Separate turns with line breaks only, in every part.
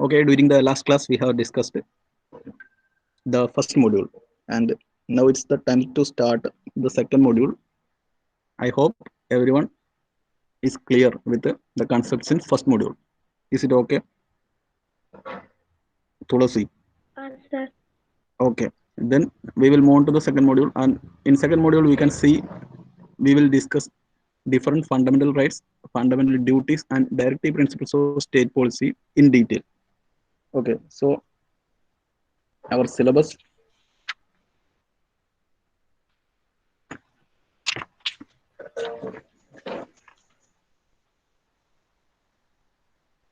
Okay, during the last class, we have discussed the first module, and now it's the time to start the second module. I hope everyone is clear with the concepts in first module. Is it okay, Tulasi?
Sir.
Okay, then we will move on to the second module, and in second module, we can see we will discuss different fundamental rights, fundamental duties, and directive principles of state policy in detail. Okay, so our syllabus,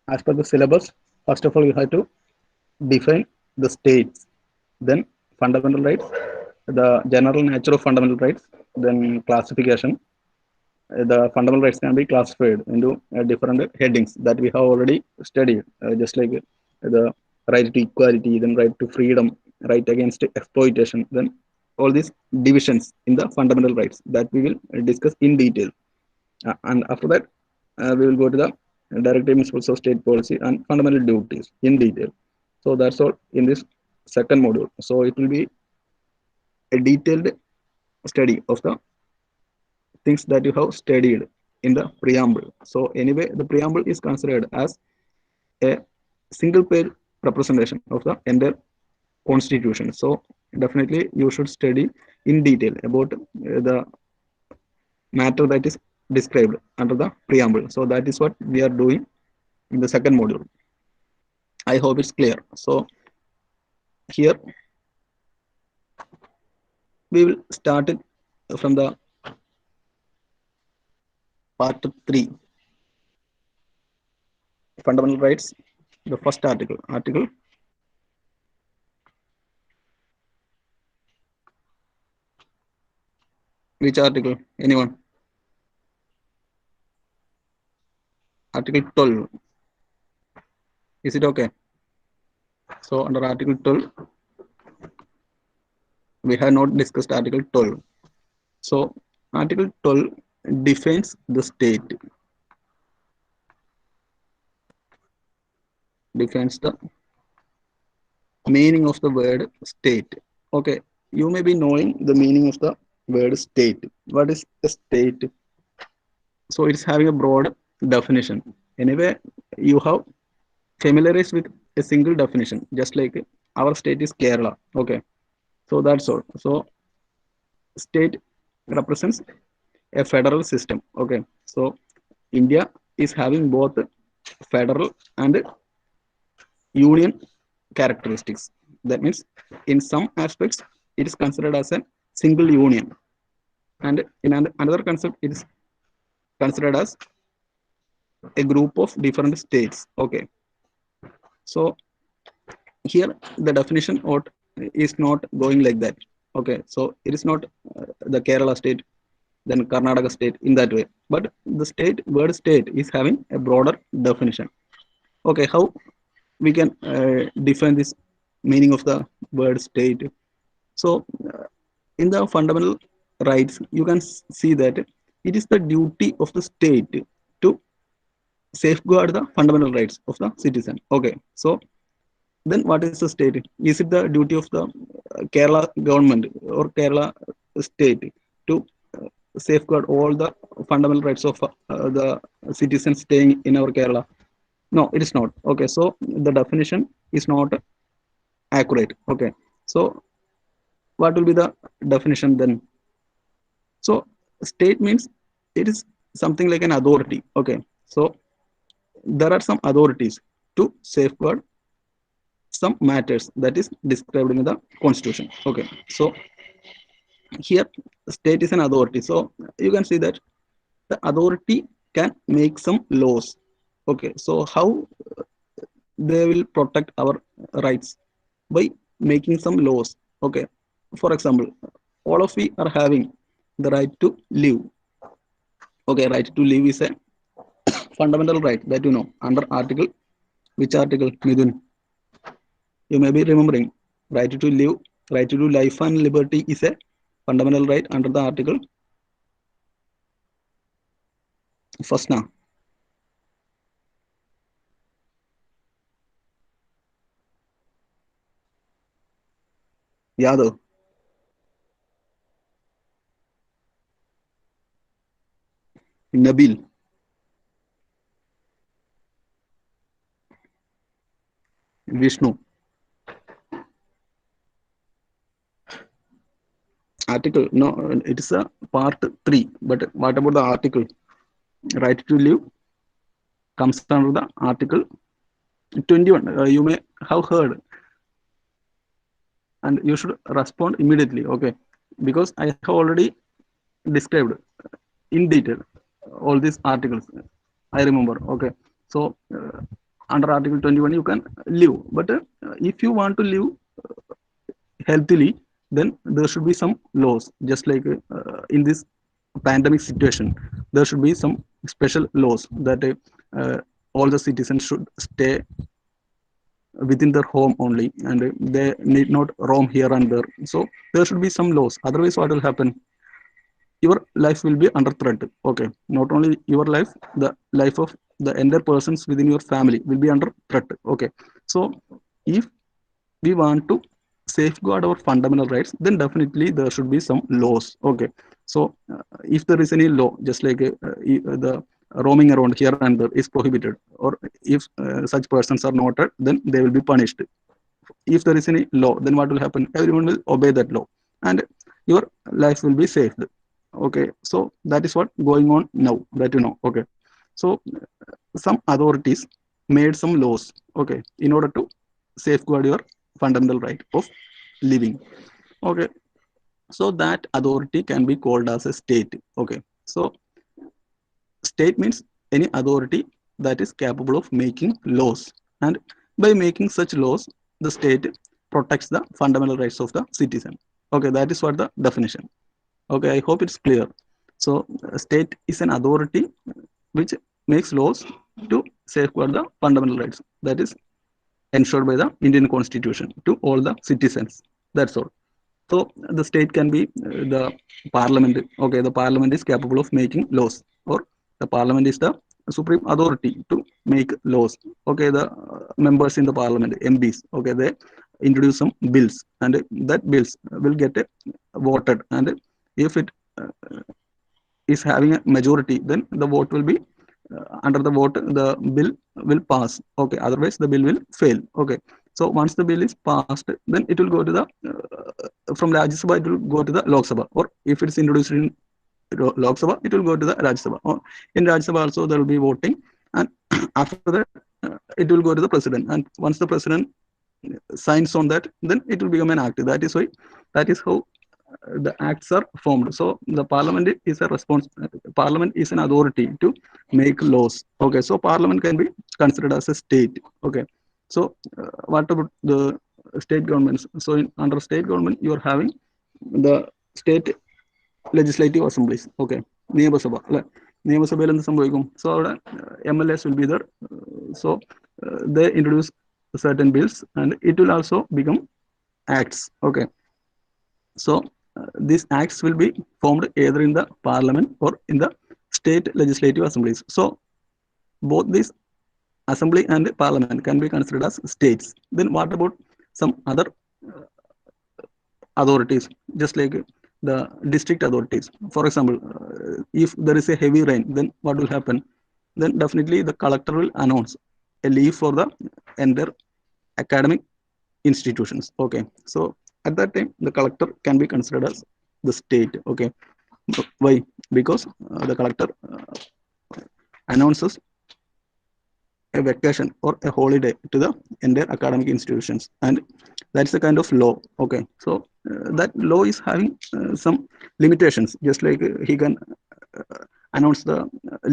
as per the syllabus, first of all, you have to define the states, then fundamental rights, the general nature of fundamental rights, then classification. The fundamental rights can be classified into different headings that we have already studied, just like the right to equality, then right to freedom, right against exploitation, then all these divisions in the fundamental rights that we will discuss in detail. And after that, we will go to the directive principles of state policy and fundamental duties in detail. So that's all in this second module. So it will be a detailed study of the things that you have studied in the preamble. So anyway, the preamble is considered as a single page representation of the entire constitution. So definitely you should study in detail about the matter that is described under the preamble. So that is what we are doing in the second module. I hope it's clear. So here we will start it from the part 3, fundamental rights, the first article. Article, which article? Anyone? Article 12. Is it okay? So under Article 12, we have not discussed Article 12. So Article 12 defines the state, defines the meaning of the word state. Okay, you may be knowing the meaning of the word state. What is a state? So it's having a broad definition. Anyway, you have familiarized with a single definition, just like our state is Kerala. Okay, so that's all. So state represents a federal system. Okay, so India is having both federal and union characteristics. That means in some aspects it is considered as a single union, and in another concept it is considered as a group of different states. Okay, so here the definition is not going like that. Okay, so it is not the Kerala state, then Karnataka state in that way, but the state word state is having a broader definition. Okay, how we can define this meaning of the word state? So in the fundamental rights you can see that it is the duty of the state to safeguard the fundamental rights of the citizen. Okay, so then what is the state? Is it the duty of the Kerala government or Kerala state to safeguard all the fundamental rights of the citizens staying in our Kerala? No, it is not. Okay, so the definition is not accurate. Okay, so what will be the definition then? So state means it is something like an authority. Okay, so there are some authorities to safeguard some matters that is described in the constitution. Okay, so here state is an authority, so you can see that the authority can make some laws. Okay, so how they will protect our rights? By making some laws. Okay, for example, all of we are having the right to live. Okay, right to live is a fundamental right that you know under article, which article, Midun? You may be remembering, right to live, right to life and liberty is a fundamental right under the article first now. Yadav, Nabil, Vishnu. Article, no, it is a part 3. But what about the article? Right to live comes under the article 21. You may have heard, and you should respond immediately. Okay, because I have already described in detail all these articles. I remember. Okay, so under Article 21 you can live, but if you want to live healthily, then there should be some laws. Just like in this pandemic situation, there should be some special laws that all the citizens should stay within their home only, and they need not roam here and there. So there should be some laws. Otherwise, what will happen? Your life will be under threat. Okay, not only your life, the life of the entire persons within your family will be under threat. Okay, so if we want to safeguard our fundamental rights, then definitely there should be some laws. Okay, so if there is any law, just like the roaming around here and there is prohibited, or if such persons are noted, then they will be punished. If there is any law, then what will happen? Everyone will obey that law, and your life will be saved. Okay, so that is what going on now, that you know. Okay, so some authorities made some laws, okay, in order to safeguard your fundamental right of living. Okay, so that authority can be called as a state. Okay, so state means any authority that is capable of making laws, and by making such laws, the state protects the fundamental rights of the citizen. Okay, that is what the definition. Okay, I hope it's clear. So, state is an authority which makes laws to safeguard the fundamental rights that is ensured by the Indian Constitution to all the citizens. That's all. So the state can be the parliament. Okay, the parliament is capable of making laws, or the parliament is the supreme authority to make laws. Okay, the members in the parliament, MPs. Okay, they introduce some bills, and that bills will get voted. And if it is having a majority, then the vote will be under the vote, the bill will pass. Okay, otherwise the bill will fail. Okay, so once the bill is passed, then it will go to the from Rajya Sabha, it will go to the Lok Sabha, or if it's introduced in Lok Sabha, it will go to the Rajya Sabha. Or in Rajya Sabha also there will be voting, and after that it will go to the president. And once the president signs on that, then it will become an act. That is why, that is how the acts are formed. So the parliament is a response. Parliament is an authority to make laws. Okay, so parliament can be considered as a state. Okay, so what about the state governments? So under state government, you are having the state legislative assemblies. Okay, നിയമസഭ അല്ലെ, നിയമസഭയിൽ എന്ത് സംഭവിക്കും? So അവിടെ MLS will be there. So they introduce certain bills, and it will also become acts. Okay, so these acts will be formed either in the parliament or in the state legislative assemblies. So both these assembly and parliament can be considered as states. Then what about some other authorities, just like the district authorities? For example, if there is a heavy rain, then what will happen? Then definitely the collector will announce a leave for the entire academic institutions. Okay, so at that time the collector can be considered as the state. Okay, why? Because the collector announces a vacation or a holiday to the entire academic institutions, and that's the kind of law. Okay, so that law is having some limitations, just like he can announce the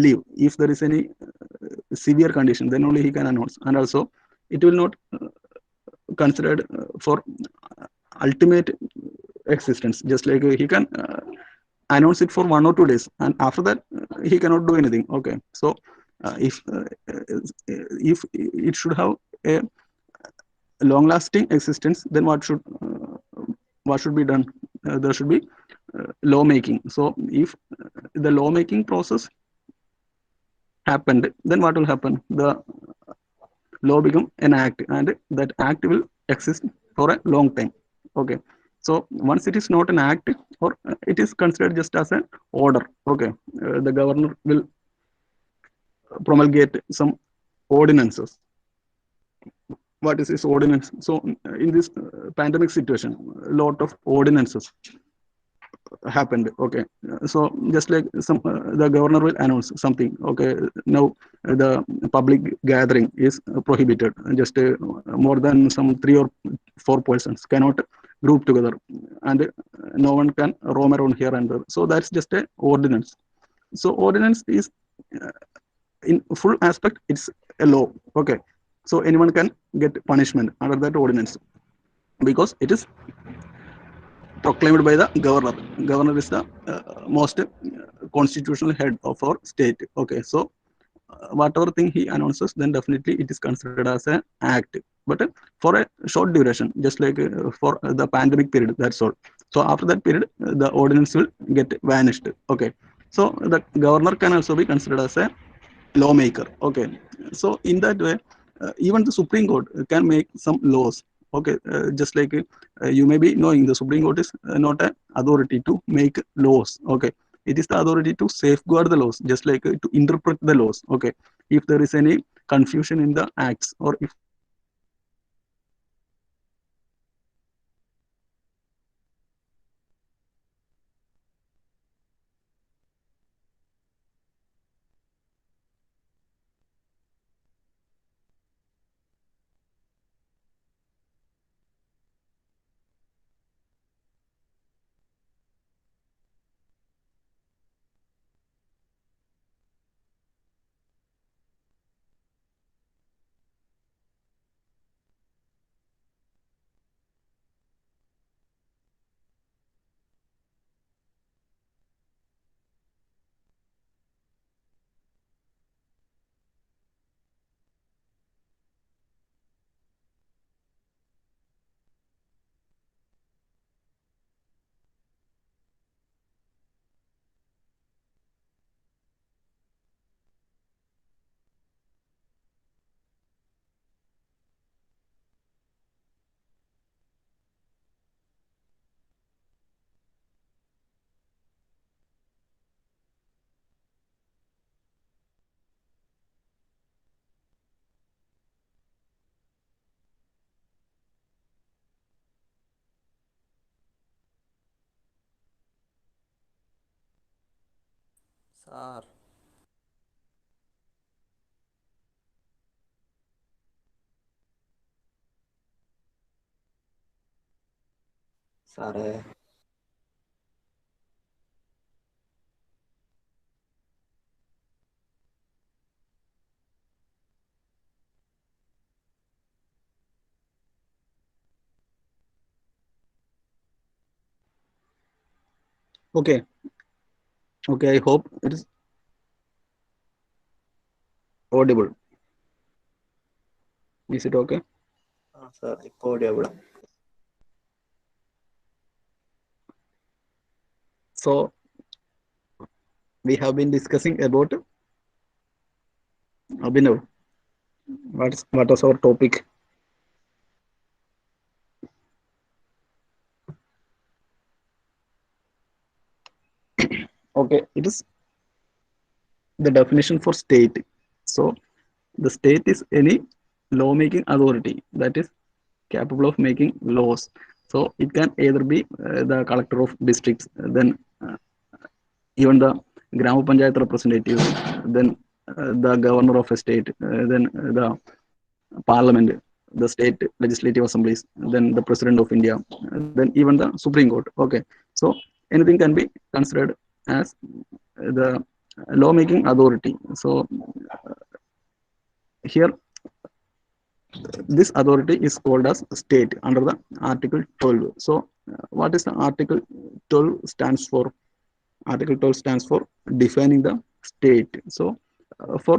leave if there is any severe condition, then only he can announce. And also it will not considered for ultimate existence, just like he can announce it for 1 or 2 days, and after that he cannot do anything. Okay, so if it should have a long lasting existence, then what should be done? There should be law making. So if the law making process happened, then what will happen? The law become an act, and that act will exist for a long time. Okay, So once it is not an act, or it is considered just as an order. Okay, the governor will promulgate some ordinances. What is this ordinance? So in this pandemic situation, a lot of ordinances happened. Okay, so just like some the governor will announce something. Okay, now the public gathering is prohibited. Just more than some 3 or 4 persons cannot group together, and no one can roam around here and there. So that's just a ordinance. So ordinance is uh, in full aspect, it's a law. Okay, so anyone can get punishment under that ordinance because it is proclaimed by the governor. Governor is the most constitutional head of our state. Okay, so whatever thing he announces, then definitely it is considered as an act. But for a short duration, just like for the pandemic period, that's all. So after that period, the ordinance will get vanished. Okay, so the governor can also be considered as a lawmaker. Okay, so in that way, even the Supreme Court can make some laws. Okay, just like you may be knowing, the Supreme Court is not an authority to make laws. Okay, it is the authority to safeguard the laws, just like to interpret the laws. Okay, if there is any confusion in the acts, or if there is any confusion in the
sir സാറേ
okay, okay. I hope it is audible. Is it okay?
ആ sir ഇപ്പോൾ എവിടെ
So we have been discussing about Abhinav. What was our topic? Okay, it is the definition for state. So the state is any lawmaking authority that is capable of making laws. So it can either be the collector of districts, then even the Gram Panchayat representatives, then the governor of a state, then the parliament, the state legislative assemblies, then the president of India, then even the Supreme Court. Okay, so anything can be considered as the lawmaking authority. So here this authority is called as state under the article 12. So what is the article 12 stands for? Article 12 stands for defining the state. So for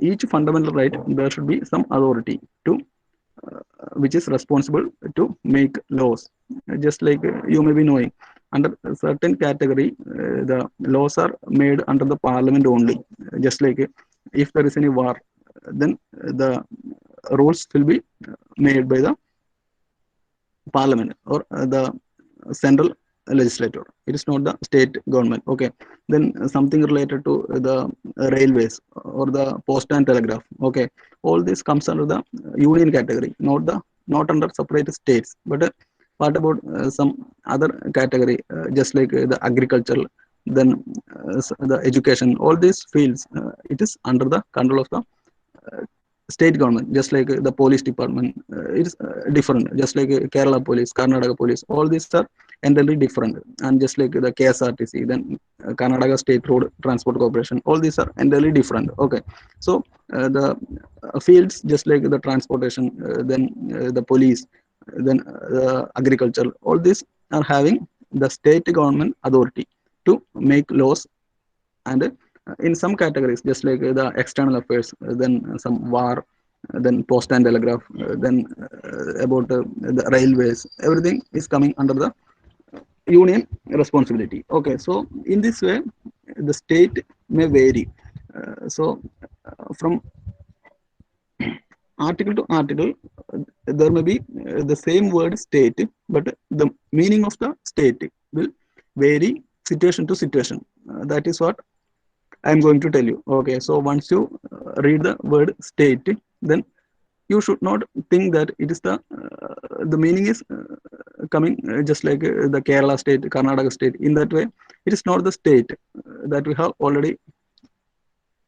each fundamental right there should be some authority to which is responsible to make laws. Just like you may be knowing, under a certain category the laws are made under the parliament only. Just like if there is any war, then the rules will be made by the parliament, or the central legislature. It is not the state government. Okay. Then something related to the railways or the post and telegraph. Okay. All this comes under the union category, not under separate states. But what about some other category, just like the agricultural, then the education, all these fields, it is under the control of the uh, state government, just like the police department. It's different, just like Kerala police, Karnataka police, all these are entirely different. And just like the KSRTC, then Karnataka State Road Transport Corporation, all these are entirely different. Okay. So the fields, just like the transportation, then the police, then the agriculture, all these are having the state government authority to make laws. And in some categories, just like the external affairs, then some war, then post and telegraph, then about the railways, everything is coming under the union responsibility. Okay. So in this way, the state may vary. From article to article, there may be the same word state, but the meaning of the state will vary situation to situation. That is what I'm going to tell you. Okay. So once you read the word state, then you should not think that it is the meaning is coming just like the Kerala state, Karnataka state. In that way, it is not the state that we have already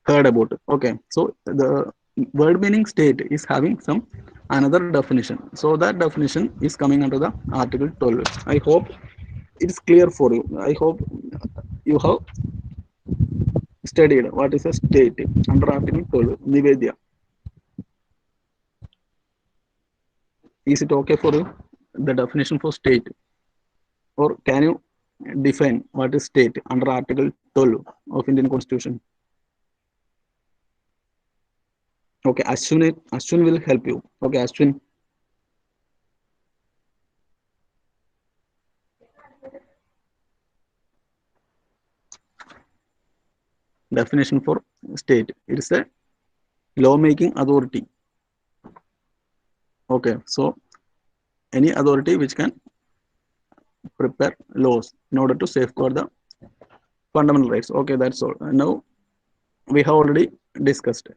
heard about. Okay. So the word meaning state is having some another definition. So that definition is coming under the Article 12. I hope it's clear for you. I hope you have studied what is a state under Article 12. Nivedya, is it okay for you? The definition for state, or can you define what is state under Article 12 of Indian Constitution? Okay, Ashwin will help you. Okay, Ashwin, definition for state. It is a lawmaking authority. Okay, so any authority which can prepare laws in order to safeguard the fundamental rights. Okay, that's all. Now we have already discussed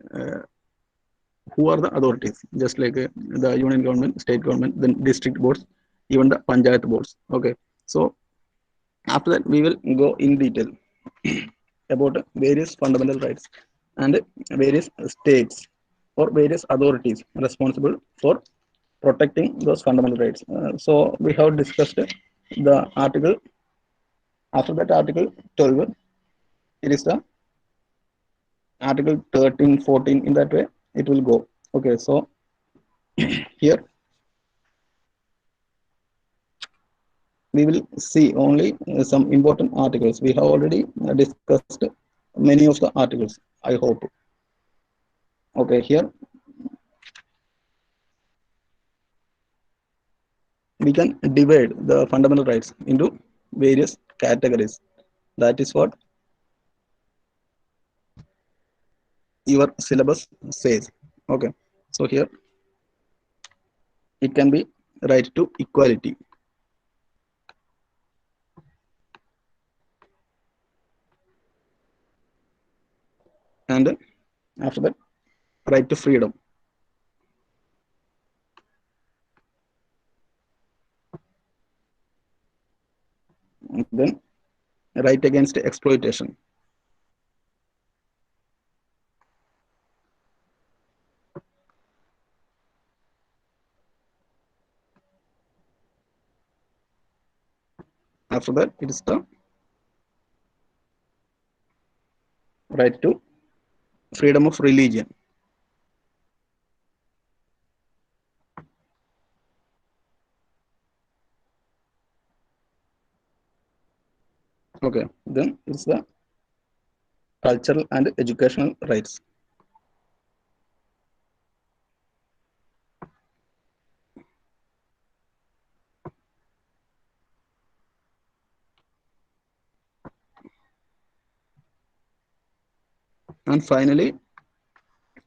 who are the authorities, just like the union government, state government, then district boards, even the panchayat boards. Okay, so after that we will go in detail about various fundamental rights and various states or various authorities responsible for protecting those fundamental rights. So we have discussed the article. After that, Article 12, it is the Article 13, 14. In that way, it will go. Okay, so here we will see only some important articles. We have already discussed many of the articles, I hope. Okay, here we can divide the fundamental rights into various categories. That is what your syllabus says. Okay, so here it can be right to equality, and after that, right to freedom, then right against exploitation. After that, it is the right to freedom of religion. Okay, then it's the cultural and educational rights. And finally,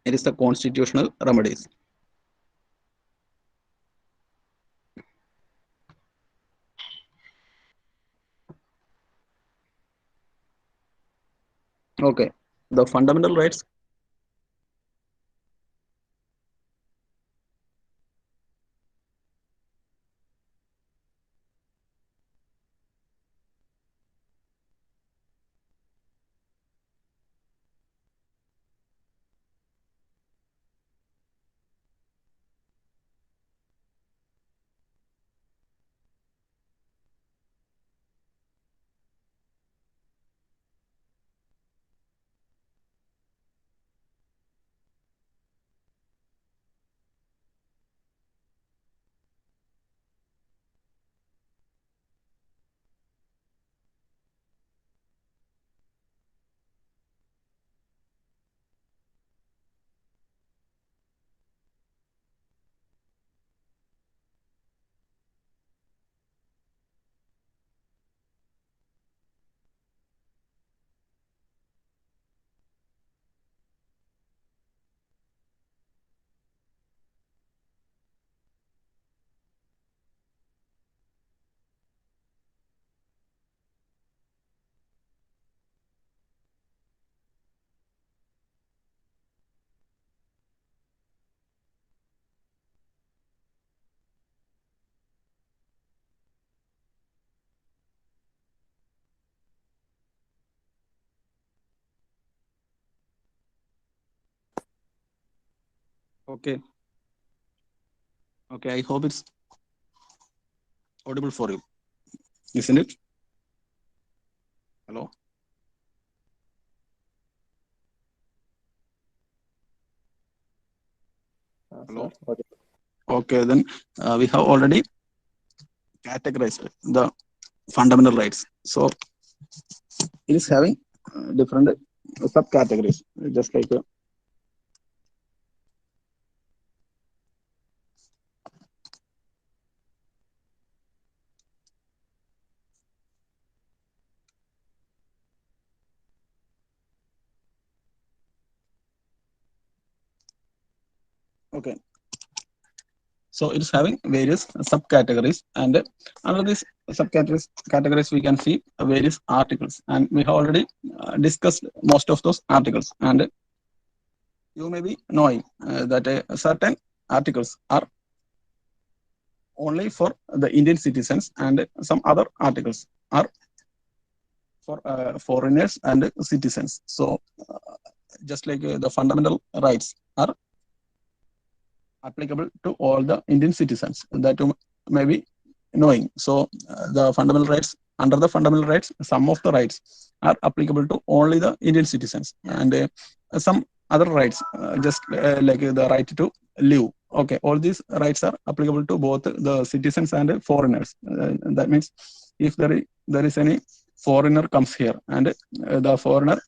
it is the constitutional remedies. Okay, the fundamental rights. Okay, okay. I hope it's audible for you, isn't it? Hello,
Sir,
hello.
what?
Okay, then we have already categorized the fundamental rights. So it is having different subcategories, just like okay. So it is having various subcategories, and under these subcategories we can see various articles, and we have already discussed most of those articles. And you may be knowing that certain articles are only for the Indian citizens, and some other articles are for foreigners and citizens. So just like the fundamental rights are applicable to all the Indian citizens that you may be knowing. So the fundamental rights, under the fundamental rights, some of the rights are applicable to only the Indian citizens, and some other rights, just like the right to live. Okay, all these rights are applicable to both the citizens and foreigners. That means if there is any foreigner comes here, and the foreigner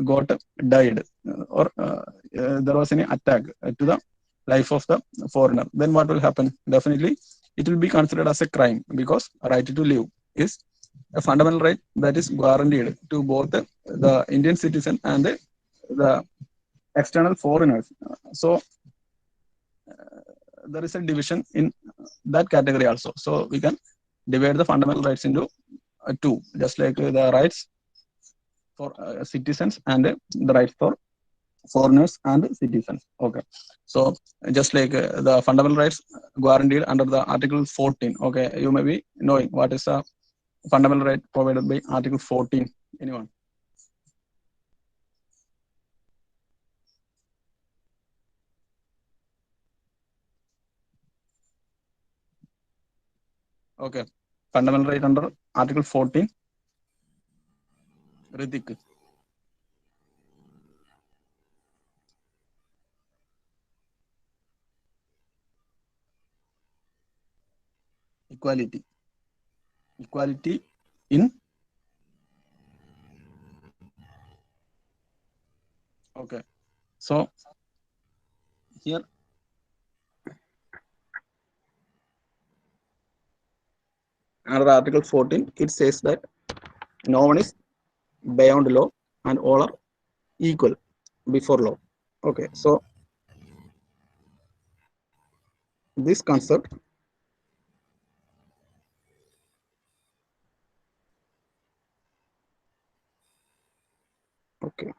got died, or there was any attack to the life of the foreigner, then what will happen? Definitely it will be considered as a crime, because right to live is a fundamental right that is guaranteed to both the Indian citizen and the external foreigners. So there is a division in that category also. So we can divide the fundamental rights into two, just like the rights for citizens and the rights for foreigners and citizens. Okay, so just like the fundamental rights guaranteed under the Article 14. Okay, you may be knowing what is the fundamental right provided by Article 14. Anyone? Okay, fundamental right under Article 14. Ritik. Equality. Equality in. Okay, so here under Article 14, it says that no one is beyond law and all are equal before law. Okay, so this concept, okay,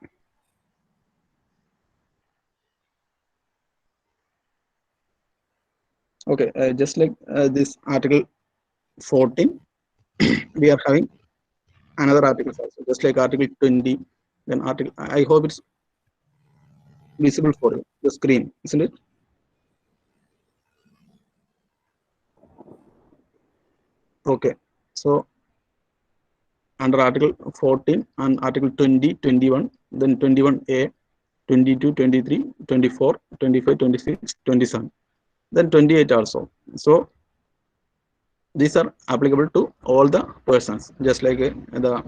Okay, just like this article 14, we are having another articles also, just like article 20. Then article, I hope it's visible for you, the screen, isn't it? Okay, so under article 14 and article 20, 21, then 21A, 22, 23, 24, 25, 26, 27, then 28 also. So these are applicable to all the persons, just like the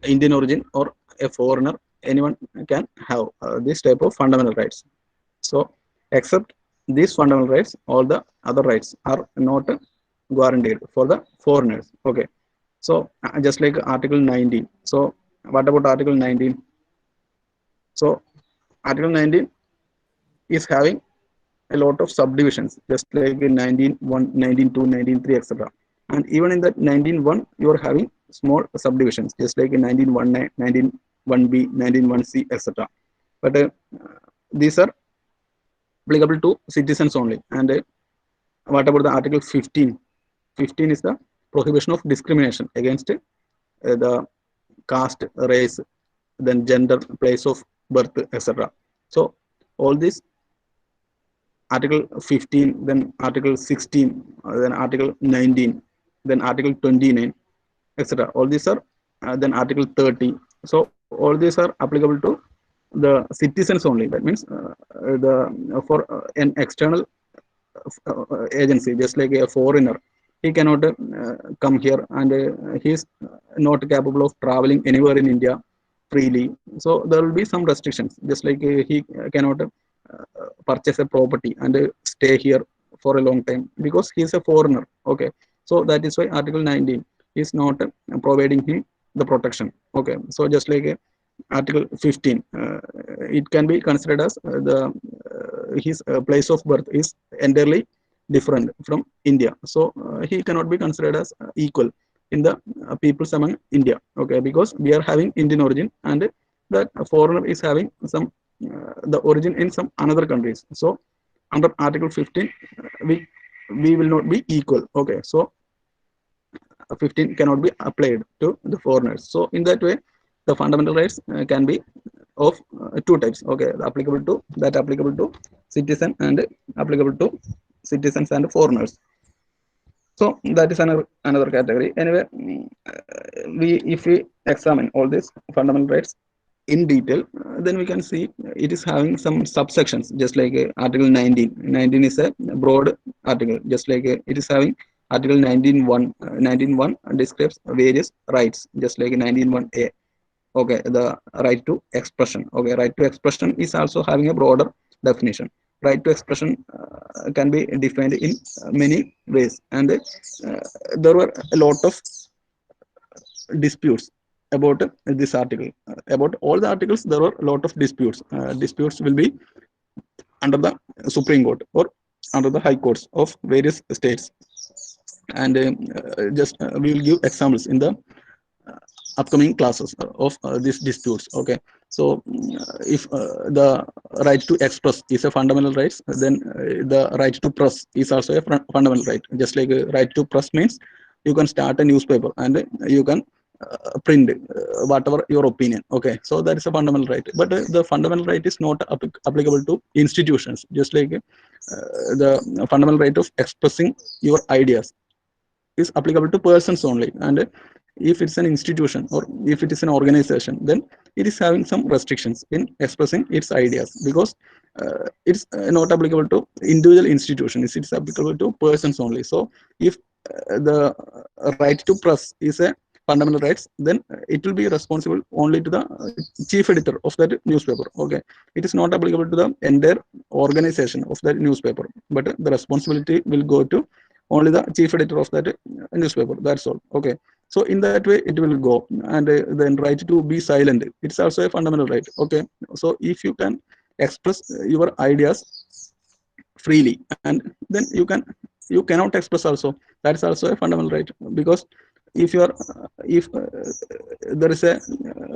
Indian origin or a foreigner, anyone can have this type of fundamental rights. So, except these fundamental rights, all the other rights are not guaranteed for the foreigners. Okay. So, just like Article 19. So, what about Article 19? So, Article 19 is having a lot of subdivisions, just like in 19.1, 19.2, 19.3, etc. And even in that 19.1, you are having small subdivisions, just like in 19.1, 19.1b, 19.1c, etc. But these are applicable to citizens only. And what about the Article 15? 15 is the prohibition of discrimination against the caste, race, then gender, place of birth, etc. So all these Article 15, then Article 16, then Article 19, then Article 29, etc. All these are then Article 30. So all these are applicable to the citizens only. That means the for an external agency, just like a foreigner, he cannot come here, and he is not capable of traveling anywhere in India freely. So there will be some restrictions, just like he cannot purchase a property and stay here for a long time because he is a foreigner. Okay, so that is why Article 19 is not providing him the protection. Okay, so just like Article 15, it can be considered as the his place of birth is entirely different from India. So he cannot be considered as equal in the peoples among India. Okay, because we are having Indian origin, and that foreigner is having some the origin in some another countries. So under Article 15, we will not be equal. Okay, so 15 cannot be applied to the foreigners. So in that way, the fundamental rights can be of two types. Okay, applicable to citizen and applicable to citizens and foreigners. So that is another category. Anyway, we if we examine all these fundamental rights in detail, then we can see it is having some subsections, just like Article 19. 19 is a broad article, just like it is having Article 19.1. 19.1 describes various rights, just like 19.1a. Okay, the right to expression. Okay, right to expression is also having a broader definition. Right to expression can be defined in many ways, and there were a lot of disputes about this article. About all the articles, there were a lot of disputes. Disputes will be under the Supreme Court or under the high courts of various states. And just we will give examples in the upcoming classes of these disputes. Okay, so if the right to express is a fundamental right, then the right to press is also a fundamental right. Just like right to press means you can start a newspaper and you can print whatever your opinion. Okay, so that is a fundamental right, but the fundamental right is not applicable to institutions, just like the fundamental right of expressing your ideas is applicable to persons only. And if it's an institution or if it is an organization, then it is having some restrictions in expressing its ideas, because it's not applicable to individual institutions, it's applicable to persons only. So if the right to press is a fundamental rights, then it will be responsible only to the chief editor of that newspaper. Okay, it is not applicable to the entire organization of that newspaper, but the responsibility will go to only the chief editor of that newspaper. That's all. Okay, so in that way it will go. And then right to be silent, it's also a fundamental right. Okay, so if you can express your ideas freely, and then you cannot express also, that's also a fundamental right. Because if you are if there is a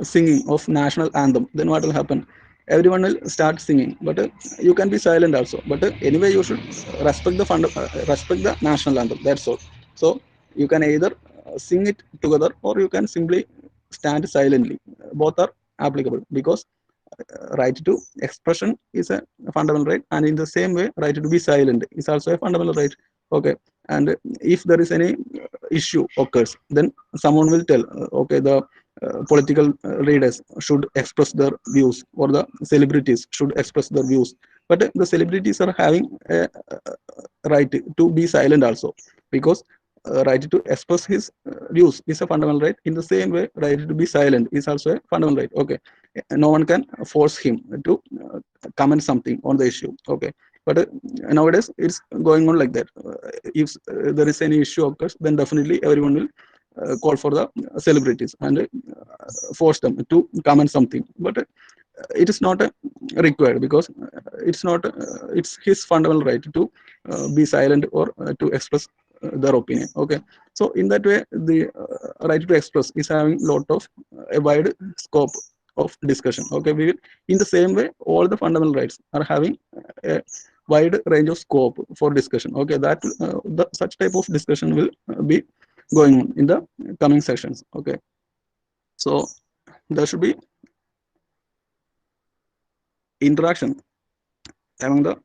singing of national anthem, then what will happen? everyone will start singing, but you can be silent also. But anyway, you should respect the national anthem. That's all. So you can either sing it together, or you can simply stand silently. Both are applicable, because right to expression is a fundamental right, and in the same way, right to be silent is also a fundamental right. Okay, and if there is any issue occurs, then someone will tell, okay, the political leaders should express their views, or the celebrities should express their views. But the celebrities are having a right to be silent also, because right to express his views is a fundamental right. In the same way, right to be silent is also a fundamental right. Okay, no one can force him to comment something on the issue. Okay, but nowadays it's going on like that. If there is any issue occurs, then definitely everyone will call for the celebrities and force them to comment something. But it is not required, because it's his fundamental right to be silent, or to express their opinion. Okay, so in that way, the right to express is having lot of a wide scope of discussion. Okay, we will, in the same way, all the fundamental rights are having a wide range of scope for discussion. Okay, that such type of discussion will be going on in the coming sessions. Okay, so there should be interaction among the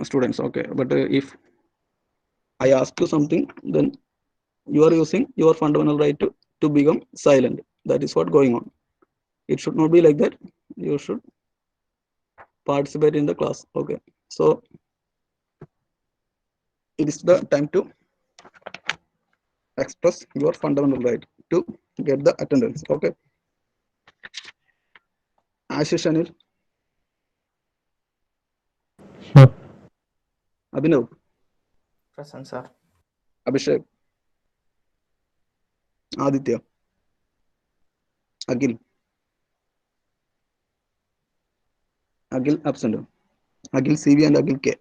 students. Okay, but if I ask you something, then you are using your fundamental right to become silent. That is what going on. It should not be like that. You should participate in the class. Okay, so it is the time to express your fundamental right to get the attendance. Okay, Ashish, Anil,
Sure.
Abhinav,
Present, sir.
Abhishek, Aditya, Agil, absent. Agil CV and Agil K.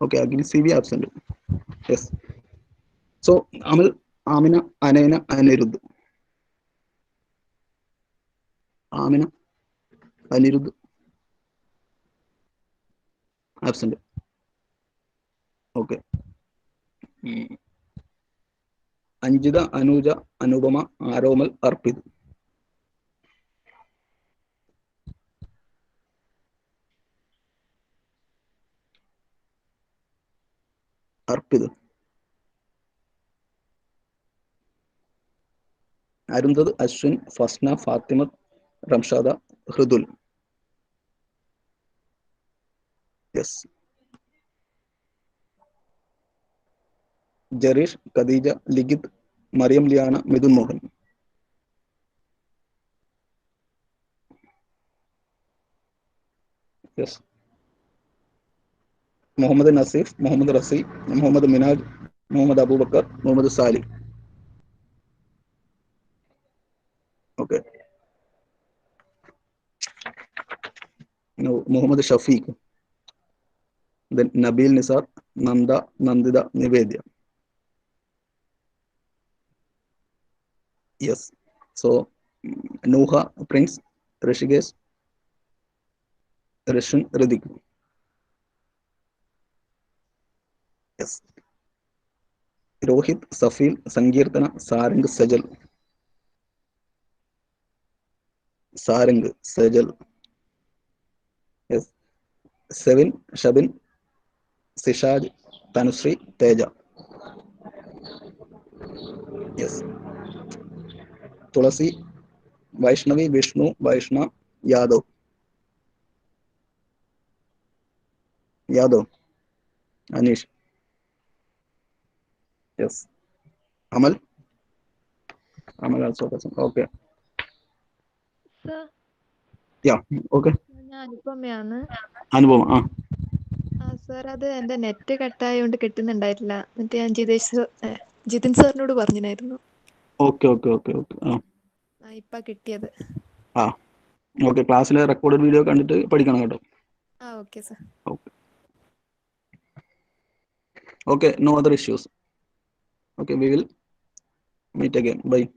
Okay, Agil CV absent. Yes. So Amal, Amina, Anayana, Anirudh. Amina, Anirudh, absent. Okay. Anjida, Anuja, Anupama, Aromal, Arpid. Arpid. Arundad, Ashwin, Fasna, Fatima, Ramshada, Hrudul. Yes. Jarish, Khadija, Ligit, Mariam Liana, Midun Mohan. Yes. Muhammad Nasif, Muhammad Rasi, Muhammad Minaj, Muhammad Abu Bakr, Muhammad Salih. Okay. Now, Muhammad Shafiq. Then Nabil Nisar, Nanda, Nandida, Nivedya. Yes. So, Nuha, Prince, Rishikesh, Rishun, Ridik. Yes. Rohit, Safil, Sankirtana, Sarang, Sajal. Sarang, Sajal. Yes. Sevin, Shabin, Sishaj, Tanusri, Teja. Yes. Tulasi, Vaishnavi, Vishnu, Vaishna, Yadav. Yadav, Anish. Yes. Amal, Amal also present. Okay.
Sir
Yeah. Okay.
ഞാൻ അനുപമയാണ്.
Anupama.
Sir അത് എൻ്റെ net കട്ടായോണ്ട് കിട്ടുന്നുണ്ടായിട്ടില്ല. എന്നിട്ട് ഞാൻ ജിതിൻ സാറിനോട് പറഞ്ഞിരുന്നു.
Okay okay okay okay.
ഇപ്പൊ കിട്ടിയത്.
Okay, ക്ലാസ്സിലെ റെക്കോർഡഡ് വീഡിയോ കണ്ടിട്ട് പഠിക്കണം കേട്ടോ.
Okay sir.
Okay okay, no other issues. Okay, we will meet again. Bye.